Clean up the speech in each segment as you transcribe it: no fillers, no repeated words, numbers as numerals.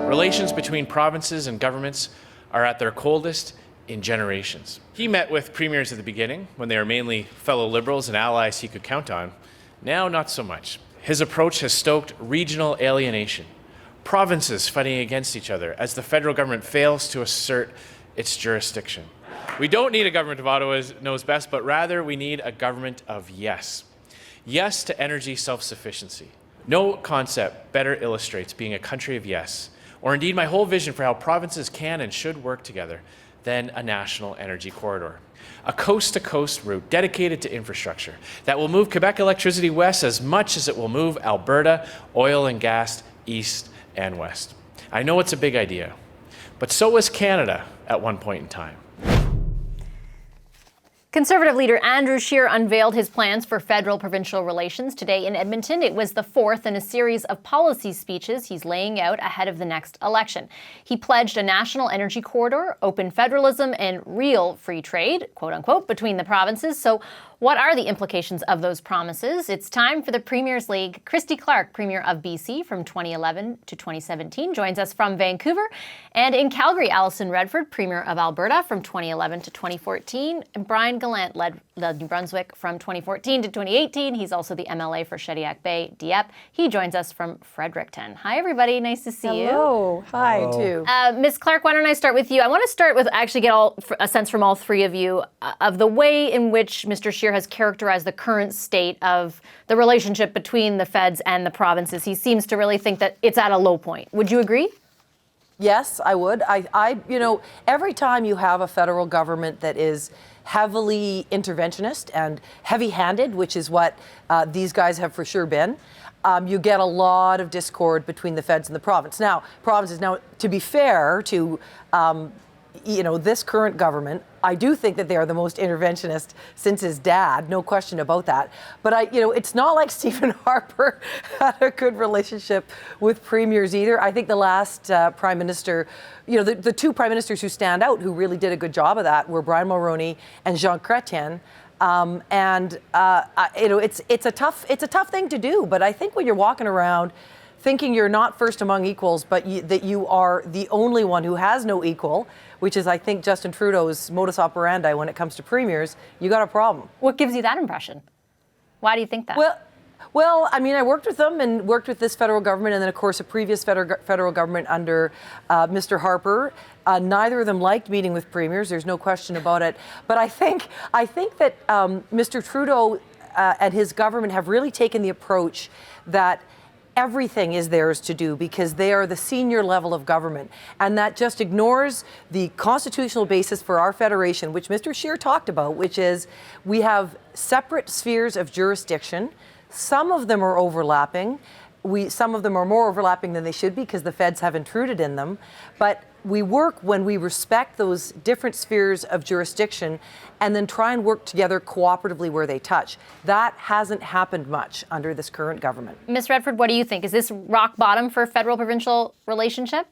Relations between provinces and governments are at their coldest in generations. He met with premiers at the beginning, when they were mainly fellow Liberals and allies he could count on. Now, not so much. His approach has stoked regional alienation, provinces fighting against each other as the federal government fails to assert its jurisdiction. We don't need a government of Ottawa knows best, but rather we need a government of yes. Yes to energy self-sufficiency. No concept better illustrates being a country of yes, or indeed my whole vision for how provinces can and should work together, than a national energy corridor. A coast-to-coast route dedicated to infrastructure that will move Quebec electricity west as much as it will move Alberta oil and gas east and west. I know it's a big idea, but so was Canada at one point in time. Conservative leader Andrew Scheer unveiled his plans for federal-provincial relations today in Edmonton. It was the fourth in a series of policy speeches he's laying out ahead of the next election. He pledged a national energy corridor, open federalism, and real free trade, quote-unquote, between the provinces. So what are the implications of those promises? It's time for the Premier's League. Christy Clark, Premier of BC from 2011 to 2017, joins us from Vancouver. And in Calgary, Alison Redford, Premier of Alberta from 2011 to 2014. And Brian Gallant led New Brunswick from 2014 to 2018. He's also the MLA for Shediac Bay, Dieppe. He joins us from Fredericton. Hi, everybody. Nice to see you. Hello. Hi, too. Ms. Clark, why don't I start with you? I want to start with actually get a sense from all three of you of the way in which Mr. Scheer has characterized the current state of the relationship between the feds and the provinces. He seems to really think that it's at a low point. Would you agree? Yes, I would. Every time you have a federal government that is heavily interventionist and heavy-handed, which is what these guys have for sure been, you get a lot of discord between the feds and the provinces. Now, to be fair to this current government, I do think that they are the most interventionist since his dad, no question about that. But it's not like Stephen Harper had a good relationship with premiers either. I think the last prime minister, the two prime ministers who stand out, who really did a good job of that, were Brian Mulroney and Jean Chrétien. It's a tough thing to do. But I think when you're walking around thinking you're not first among equals, but that you are the only one who has no equal, which is, I think, Justin Trudeau's modus operandi when it comes to premiers, you got a problem. What gives you that impression? Why do you think that? Well, I worked with them and worked with this federal government and then, of course, a previous federal government under Mr. Harper. Neither of them liked meeting with premiers. There's no question about it. But I think that Mr. Trudeau and his government have really taken the approach that everything is theirs to do because they are the senior level of government. And that just ignores the constitutional basis for our federation, which Mr. Scheer talked about, which is we have separate spheres of jurisdiction. Some of them are overlapping. Some of them are more overlapping than they should be because the feds have intruded in them. But we work when we respect those different spheres of jurisdiction and then try and work together cooperatively where they touch. That hasn't happened much under this current government. Ms. Redford, what do you think? Is this rock bottom for federal-provincial relationship?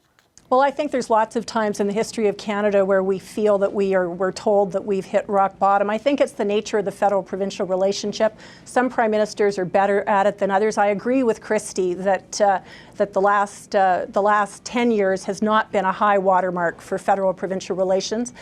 Well, I think there's lots of times in the history of Canada where we feel that we're told that we've hit rock bottom. I think it's the nature of the federal-provincial relationship. Some prime ministers are better at it than others. I agree with Christy that the last 10 years has not been a high watermark for federal-provincial relations.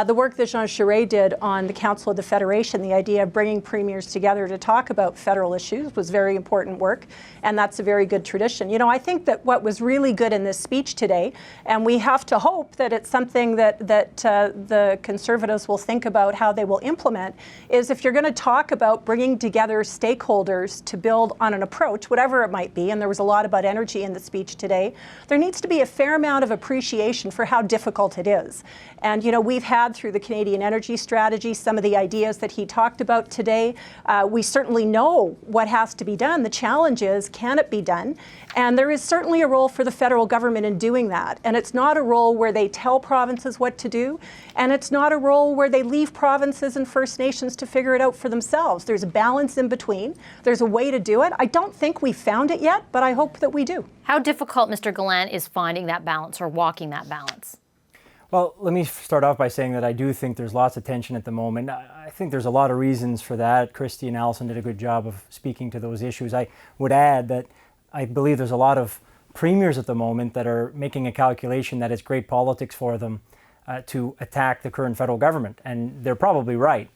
The work that Jean Charest did on the Council of the Federation, the idea of bringing premiers together to talk about federal issues, was very important work, and that's a very good tradition. I think that what was really good in this speech today, and we have to hope that it's something that the Conservatives will think about how they will implement, is if you're going to talk about bringing together stakeholders to build on an approach, whatever it might be, and there was a lot about energy in the speech today, there needs to be a fair amount of appreciation for how difficult it is. And, we've had through the Canadian Energy Strategy some of the ideas that he talked about today. We certainly know what has to be done. The challenge is, can it be done? And there is certainly a role for the federal government in doing that. And it's not a role where they tell provinces what to do. And it's not a role where they leave provinces and First Nations to figure it out for themselves. There's a balance in between. There's a way to do it. I don't think we've found it yet, but I hope that we do. How difficult, Mr. Gallant, is finding that balance or walking that balance? Well, let me start off by saying that I do think there's lots of tension at the moment. I think there's a lot of reasons for that. Christy and Alison did a good job of speaking to those issues. I would add that I believe there's a lot of premiers at the moment that are making a calculation that it's great politics for them to attack the current federal government, and they're probably right.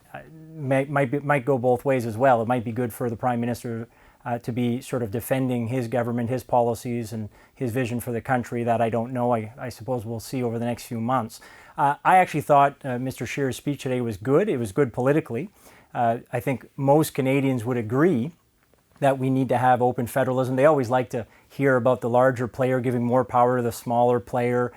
Might go both ways as well. It might be good for the Prime Minister to be sort of defending his government, his policies, and his vision for the country. That I don't know. I suppose we'll see over the next few months. I actually thought Mr. Scheer's speech today was good. It was good politically. I think most Canadians would agree that we need to have open federalism. They always like to hear about the larger player giving more power to the smaller player.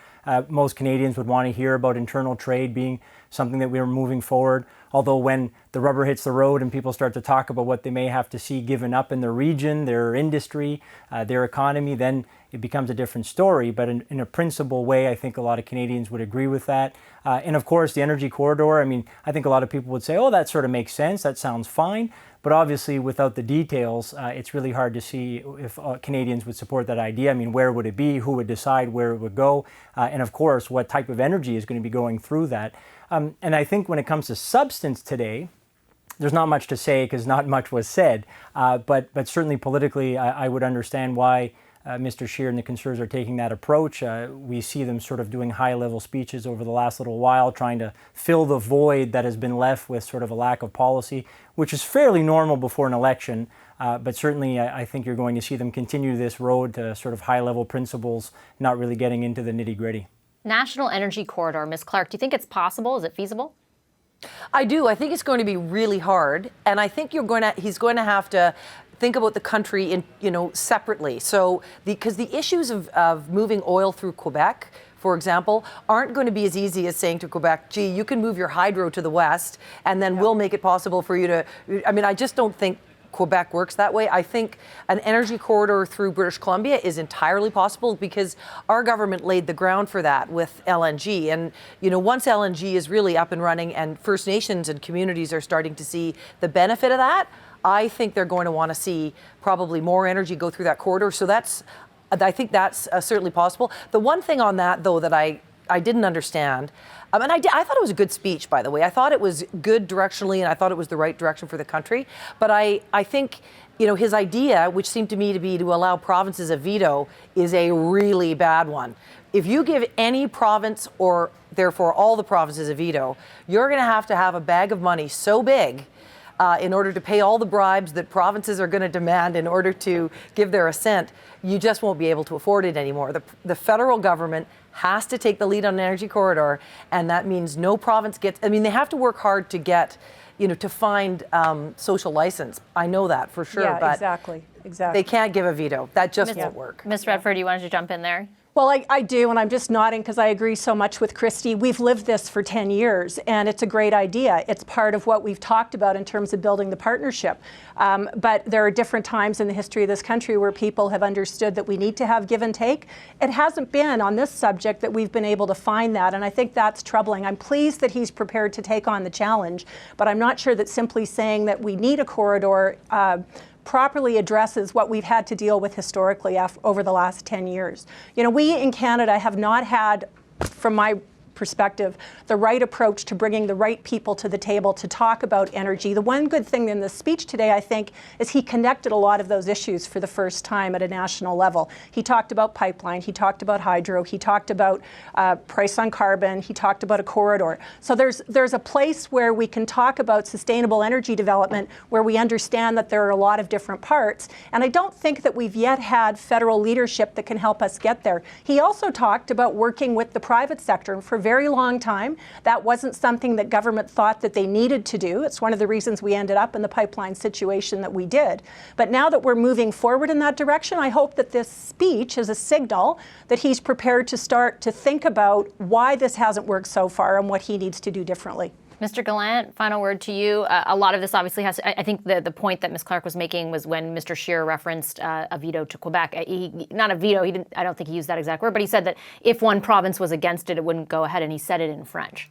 Most Canadians would want to hear about internal trade being something that we are moving forward. Although when the rubber hits the road and people start to talk about what they may have to see given up in their region, their industry, their economy, then it becomes a different story. But in a principled way, I think a lot of Canadians would agree with that. And of course, the energy corridor, I mean, I think a lot of people would say, oh, that sort of makes sense. That sounds fine. But obviously, without the details, it's really hard to see if Canadians would support that idea. I mean, where would it be? Who would decide where it would go? And of course, what type of energy is going to be going through that? And I think when it comes to substance today, there's not much to say because not much was said. But certainly politically, I would understand why Mr. Scheer and the Conservatives are taking that approach. We see them sort of doing high-level speeches over the last little while, trying to fill the void that has been left with sort of a lack of policy, which is fairly normal before an election. But certainly, I think you're going to see them continue this road to sort of high-level principles, not really getting into the nitty-gritty. National Energy Corridor, Ms. Clark, do you think it's possible? Is it feasible? I do. I think it's going to be really hard, and I think he's going to have to think about the country in separately. So because the issues of moving oil through Quebec, for example, aren't going to be as easy as saying to Quebec, gee, you can move your hydro to the west, and then we'll make it possible for you to. I mean, I just don't think Quebec works that way. I think an energy corridor through British Columbia is entirely possible because our government laid the ground for that with LNG. And, once LNG is really up and running and First Nations and communities are starting to see the benefit of that, I think they're going to want to see probably more energy go through that corridor. So I think that's certainly possible. The one thing on that, though, that I didn't understand, and I thought it was a good speech, by the way. I thought it was good directionally, and I thought it was the right direction for the country. But I think, his idea, which seemed to me to be to allow provinces a veto, is a really bad one. If you give any province, or therefore all the provinces, a veto, you're going to have a bag of money so big in order to pay all the bribes that provinces are going to demand in order to give their assent, you just won't be able to afford it anymore. The federal government has to take the lead on an energy corridor, and that means no province gets, they have to work hard to get, to find social license. I know that for sure, but exactly. They can't give a veto. That just won't work. Ms. Redford, you wanted to jump in there? Well, I do, and I'm just nodding because I agree so much with Christy. We've lived this for 10 years, and it's a great idea. It's part of what we've talked about in terms of building the partnership. But there are different times in the history of this country where people have understood that we need to have give and take. It hasn't been on this subject that we've been able to find that, and I think that's troubling. I'm pleased that he's prepared to take on the challenge, but I'm not sure that simply saying that we need a corridor properly addresses what we've had to deal with historically over the last 10 years. We in Canada have not had, from my perspective, the right approach to bringing the right people to the table to talk about energy. The one good thing in the speech today, I think, is he connected a lot of those issues for the first time at a national level. He talked about pipeline, he talked about hydro, he talked about price on carbon, he talked about a corridor. So there's a place where we can talk about sustainable energy development where we understand that there are a lot of different parts. And I don't think that we've yet had federal leadership that can help us get there. He also talked about working with the private sector for very long time. That wasn't something that government thought that they needed to do. It's one of the reasons we ended up in the pipeline situation that we did. But now that we're moving forward in that direction, I hope that this speech is a signal that he's prepared to start to think about why this hasn't worked so far and what he needs to do differently. Mr. Gallant, final word to you. A lot of this obviously has to, I think the point that Ms. Clark was making was when Mr. Scheer referenced a veto to Quebec. Not a veto, I don't think he used that exact word, but he said that if one province was against it, it wouldn't go ahead, and he said it in French.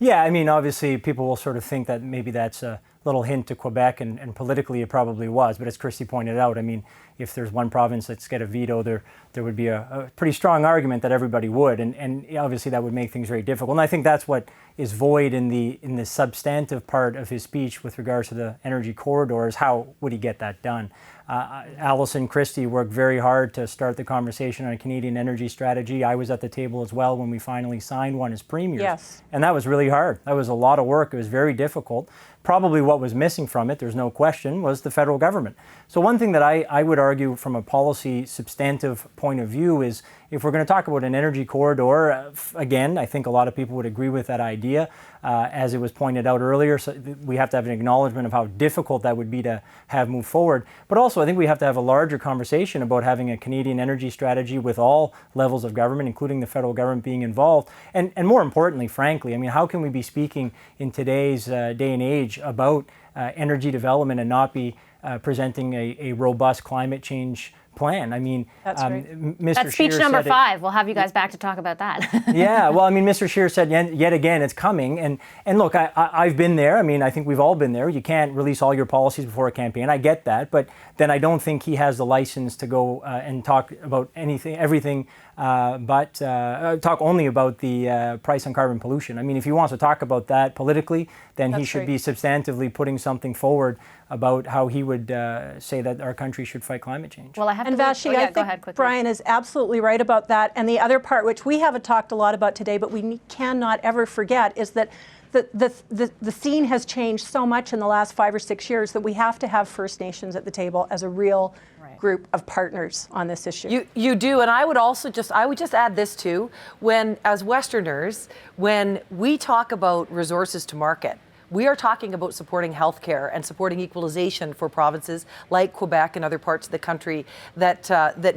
Yeah, obviously people will sort of think that maybe that's a little hint to Quebec, and politically it probably was. But as Christy pointed out, I mean, if there's one province that's got a veto, there would be a pretty strong argument that everybody would, and obviously that would make things very difficult. And I think that's what is void in the substantive part of his speech with regards to the energy corridors. How would he get that done? Alison Christie worked very hard to start the conversation on a Canadian energy strategy. I was at the table as well when we finally signed one as premiers. Yes. And that was really hard. That was a lot of work. It was very difficult. Probably what was missing from it, there's no question, was the federal government. So one thing that I would argue from a policy substantive point of view is, if we're going to talk about an energy corridor, again, I think a lot of people would agree with that idea. As it was pointed out earlier, so we have to have an acknowledgement of how difficult that would be to have move forward. But also, I think we have to have a larger conversation about having a Canadian energy strategy with all levels of government, including the federal government being involved. And more importantly, frankly, I mean, how can we be speaking in today's day and age about energy development and not be presenting a robust climate change plan? I mean, That's right. Mr. That's speech Scheer number said 5. We'll have you guys back to talk about that. Yeah, well, I mean, Mr. Scheer said yet again it's coming. And look, I've been there. I mean, I think we've all been there. You can't release all your policies before a campaign. I get that. But then I don't think he has the license to go and talk about everything, but talk only about the price on carbon pollution. I mean, if he wants to talk about that politically, then he should be substantively putting something forward about how he would say that our country should fight climate change. Well, I have And to Vashi, I I think think Brian is absolutely right about that. And the other part, which we haven't talked a lot about today, but we cannot ever forget, is that the scene has changed so much in the last 5 or 6 years that we have to have First Nations at the table as a real group of partners on this issue. You do, and I would just add this too. As Westerners, when we talk about resources to market, we are talking about supporting healthcare and supporting equalization for provinces like Quebec and other parts of the country that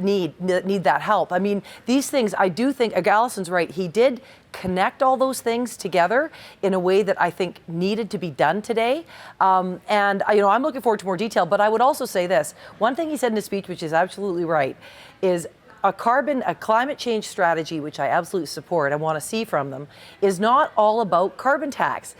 need that help. I mean, these things, I do think, Alison's right, he did connect all those things together in a way that I think needed to be done today. And I'm looking forward to more detail, but I would also say this. One thing he said in his speech, which is absolutely right, is a climate change strategy, which I absolutely support, I want to see from them, is not all about carbon tax.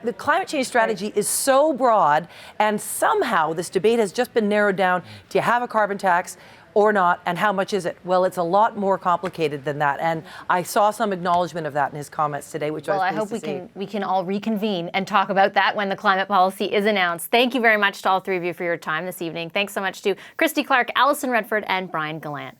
The climate change strategy is so broad, and somehow this debate has just been narrowed down. Do you have a carbon tax or not, and how much is it? Well, it's a lot more complicated than that, and I saw some acknowledgement of that in his comments today, which I was pleased to see. We can all reconvene and talk about that when the climate policy is announced. Thank you very much to all three of you for your time this evening. Thanks so much to Christy Clark, Alison Redford, and Brian Gallant.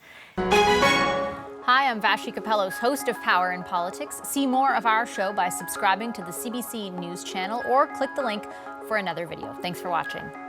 Hi, I'm Vashi Capellos, host of Power in Politics. See more of our show by subscribing to the CBC News channel or click the link for another video. Thanks for watching.